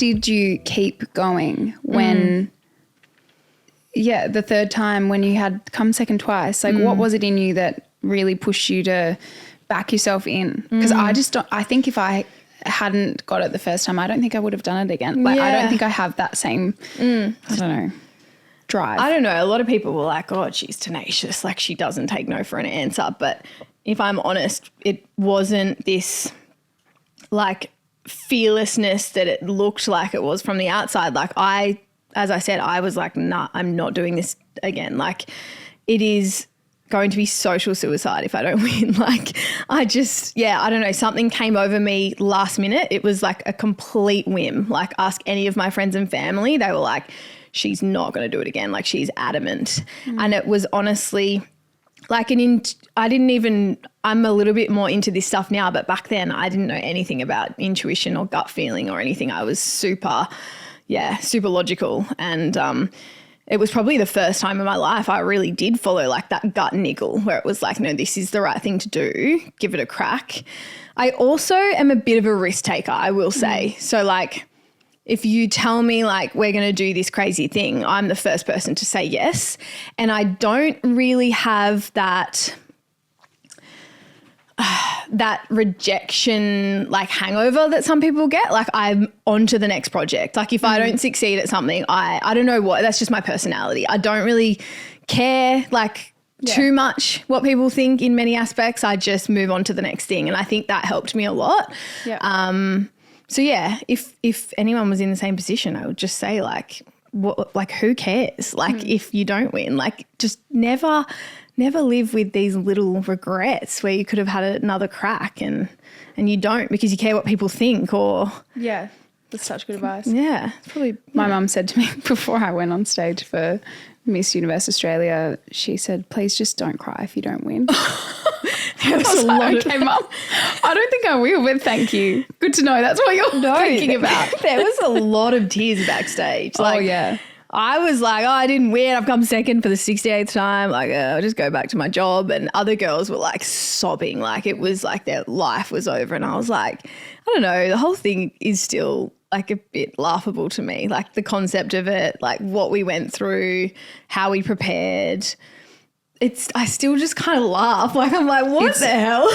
did you keep going when, the third time when you had come second twice? Like what was it in you that really pushed you to back yourself in? Because I think if I hadn't got it the first time, I don't think I would have done it again. Like I don't think I have that same, I don't know, drive. I don't know. A lot of people were like, oh, she's tenacious. Like she doesn't take no for an answer. But if I'm honest, it wasn't this like fearlessness that it looked like it was from the outside. Like as I said, I was like, nah, I'm not doing this again. Like it is going to be social suicide if I don't win. Like I don't know. Something came over me last minute. It was like a complete whim. Like ask any of my friends and family. They were like, she's not going to do it again. Like she's adamant. And it was honestly like I'm a little bit more into this stuff now, but back then I didn't know anything about intuition or gut feeling or anything. I was super logical. And it was probably the first time in my life I really did follow like that gut niggle where it was like, no, this is the right thing to do. Give it a crack. I also am a bit of a risk taker, I will say. So like if you tell me like we're going to do this crazy thing, I'm the first person to say yes. And I don't really have that rejection like hangover that some people get. Like I'm on to the next project. Like if I don't succeed at something, I don't know what, that's just my personality. I don't really care like too much what people think in many aspects. I just move on to the next thing. And I think that helped me a lot. Yeah. So yeah, if anyone was in the same position, I would just say like, what, like who cares? Like if you don't win, like just never live with these little regrets where you could have had another crack and you don't because you care what people think or. Yeah, that's such good advice. Yeah. It's probably. My mum said to me before I went on stage for Miss Universe Australia, she said, please just don't cry if you don't win. There was a lot of came up. I don't think I will, but thank you. Good to know that's what you're thinking about. There was a lot of tears backstage. Like, oh, yeah. I was like, oh, I didn't win. I've come second for the 68th time. Like, I'll just go back to my job. And other girls were like sobbing. Like it was like their life was over. And I was like, I don't know. The whole thing is still like a bit laughable to me. Like the concept of it, like what we went through, how we prepared. I still just kind of laugh. Like I'm like, what the hell?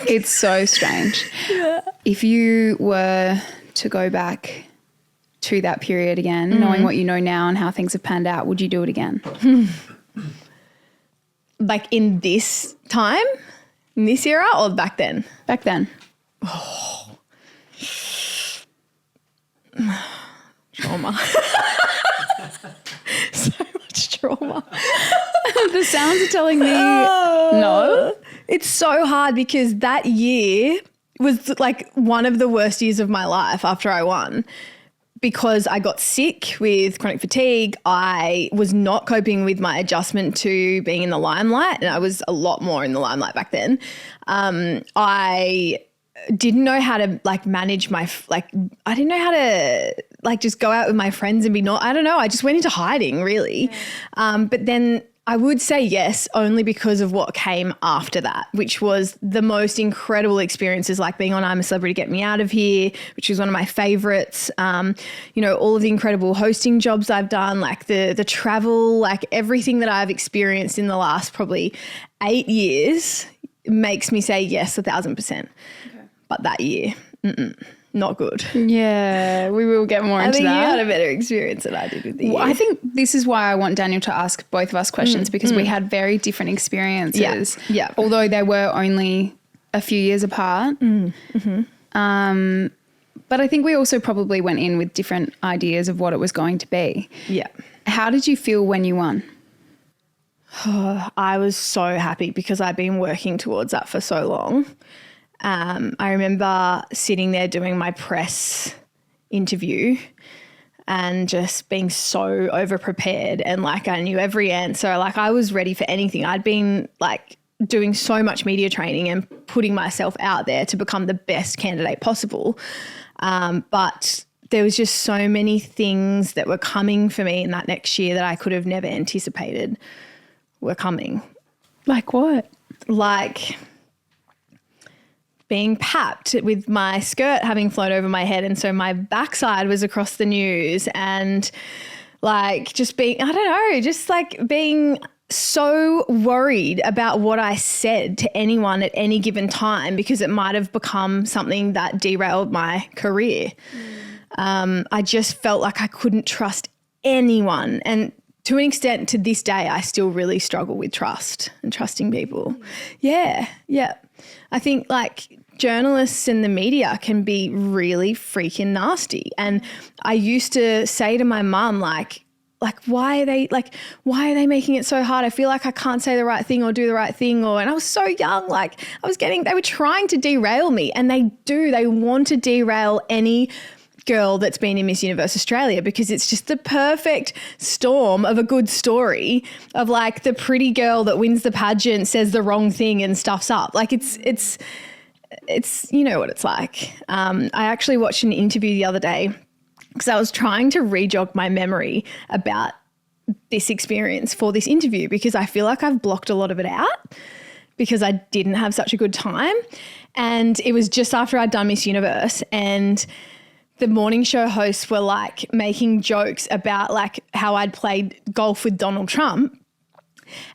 It's so strange. Yeah. If you were to go back to that period again, knowing what you know now and how things have panned out, would you do it again? Like in this time, in this era or back then? Back then. Oh. Trauma. So much trauma. The sounds are telling me no. It's so hard because that year was like one of the worst years of my life after I won. Because I got sick with chronic fatigue, I was not coping with my adjustment to being in the limelight, and I was a lot more in the limelight back then. I didn't know how to like manage I didn't know how to like just go out with my friends and I don't know, I just went into hiding really. Yeah. But then I would say yes only because of what came after that, which was the most incredible experiences like being on I'm a Celebrity, Get Me Out of Here, which was one of my favorites. All of the incredible hosting jobs I've done, like the travel, like everything that I've experienced in the last probably 8 years makes me say yes 1,000%. Okay. But that year, not good. Yeah, we will get more into that. I think you had a better experience than I did with the year. I think this is why I want Daniel to ask both of us questions because we had very different experiences. Yeah. Although they were only a few years apart. But I think we also probably went in with different ideas of what it was going to be. Yeah. How did you feel when you won? I was so happy because I'd been working towards that for so long. I remember sitting there doing my press interview and just being so over-prepared and like I knew every answer. Like I was ready for anything. I'd been like doing so much media training and putting myself out there to become the best candidate possible. But there was just so many things that were coming for me in that next year that I could have never anticipated were coming. Like what? Like being papped with my skirt having flown over my head. And so my backside was across the news, and like just being, I don't know, just like being so worried about what I said to anyone at any given time because it might have become something that derailed my career. I just felt like I couldn't trust anyone. And to an extent, to this day, I still really struggle with trust and trusting people. Yeah. I think like journalists and the media can be really freaking nasty. And I used to say to my mum, like, why are they making it so hard? I feel like I can't say the right thing or do the right thing. And I was so young, like they were trying to derail me, and they want to derail any girl that's been in Miss Universe Australia because it's just the perfect storm of a good story of like the pretty girl that wins the pageant says the wrong thing and stuffs up. Like it's you know what it's like. I actually watched an interview the other day because I was trying to re-jog my memory about this experience for this interview because I feel like I've blocked a lot of it out because I didn't have such a good time. And it was just after I'd done Miss Universe, and the morning show hosts were like making jokes about like how I'd played golf with Donald Trump.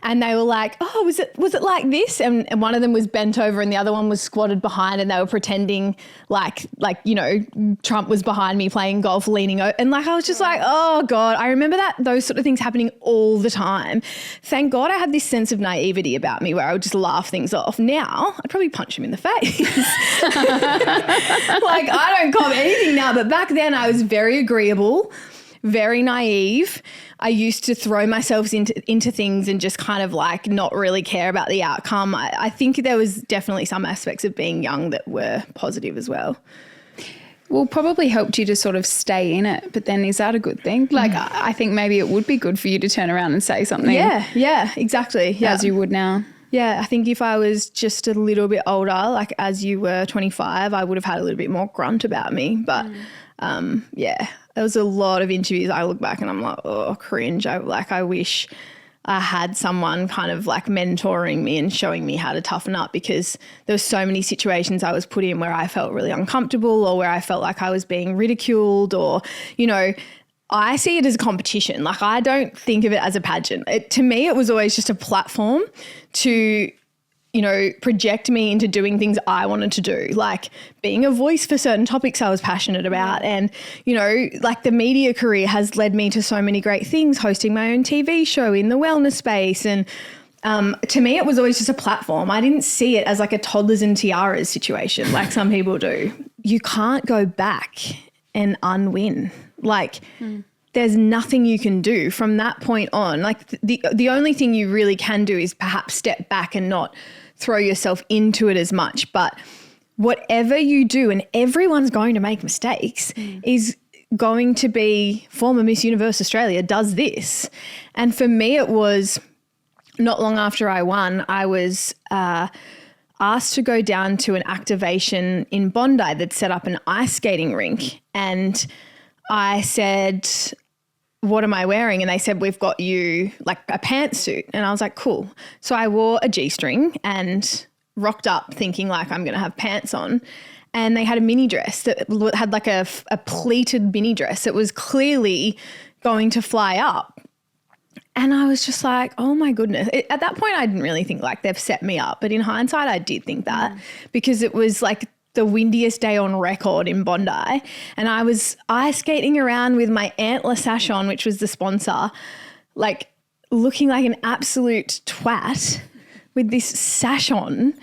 And they were like, oh, was it like this? And one of them was bent over and the other one was squatted behind, and they were pretending like, you know, Trump was behind me playing golf, leaning over. And like, I was just like, oh God, I remember those sort of things happening all the time. Thank God I had this sense of naivety about me where I would just laugh things off. Now I'd probably punch him in the face. Like I don't cop anything now, but back then I was very agreeable, very naive. I used to throw myself into things and just kind of like not really care about the outcome. I think there was definitely some aspects of being young that were positive as well. Well, probably helped you to sort of stay in it, but then is that a good thing? Like I think maybe it would be good for you to turn around and say something. Yeah, exactly. Yeah. As you would now. Yeah, I think if I was just a little bit older, like as you were 25, I would have had a little bit more grunt about me. But yeah, there was a lot of interviews I look back and I'm like, oh, cringe. I wish I had someone kind of like mentoring me and showing me how to toughen up, because there were so many situations I was put in where I felt really uncomfortable or where I felt like I was being ridiculed, or, you know, I see it as a competition. Like I don't think of it as a pageant. To me, it was always just a platform to, you know, project me into doing things I wanted to do, like being a voice for certain topics I was passionate about. And, you know, like the media career has led me to so many great things, hosting my own TV show in the wellness space. And to me, it was always just a platform. I didn't see it as like a toddlers and tiaras situation like some people do. You can't go back and unwin. Like there's nothing you can do from that point on. Like the only thing you really can do is perhaps step back and not throw yourself into it as much. But whatever you do, and everyone's going to make mistakes, is going to be former Miss Universe Australia does this. And for me, it was not long after I won, I was asked to go down to an activation in Bondi that set up an ice skating rink. And I said, what am I wearing? And they said, we've got you like a pantsuit. And I was like, cool. So I wore a G-string and rocked up thinking like I'm going to have pants on. And they had a mini dress that had like a pleated mini dress that was clearly going to fly up. And I was just like, oh my goodness. At that point, I didn't really think like they've set me up. But in hindsight, I did think that because it was like the windiest day on record in Bondi. And I was ice skating around with my antler sash on, which was the sponsor, like looking like an absolute twat with this sash on,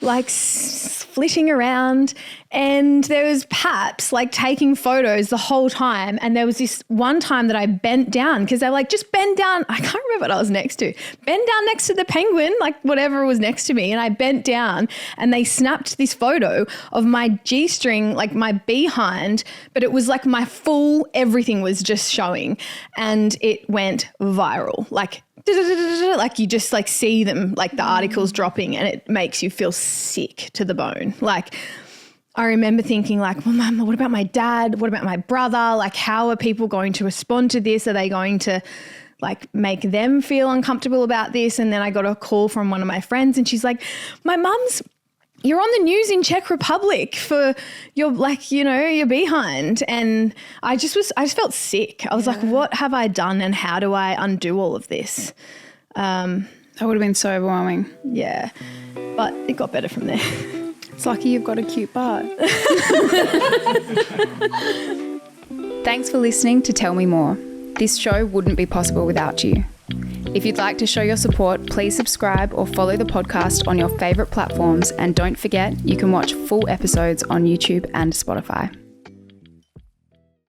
like flitting around. And there was Paps like taking photos the whole time. And there was this one time that I bent down because they were like, just bend down. I can't remember what I was next to. Bend down next to the penguin, like whatever was next to me. And I bent down and they snapped this photo of my G-string, like my behind, but it was like my full, everything was just showing. And it went viral. Like you just like see them, like the articles dropping, and it makes you feel sick to the bone. Like I remember thinking like, well, Mum, what about my dad? What about my brother? Like how are people going to respond to this? Are they going to like make them feel uncomfortable about this? And then I got a call from one of my friends and she's like, my mum's you're on the news in Czech Republic for your, like, you know, your behind. And I just felt sick. I was like, what have I done and how do I undo all of this? That would have been so overwhelming. Yeah. But it got better from there. It's lucky you've got a cute butt. Thanks for listening to Tell Me More. This show wouldn't be possible without you. If you'd like to show your support, please subscribe or follow the podcast on your favourite platforms, and don't forget you can watch full episodes on YouTube and Spotify.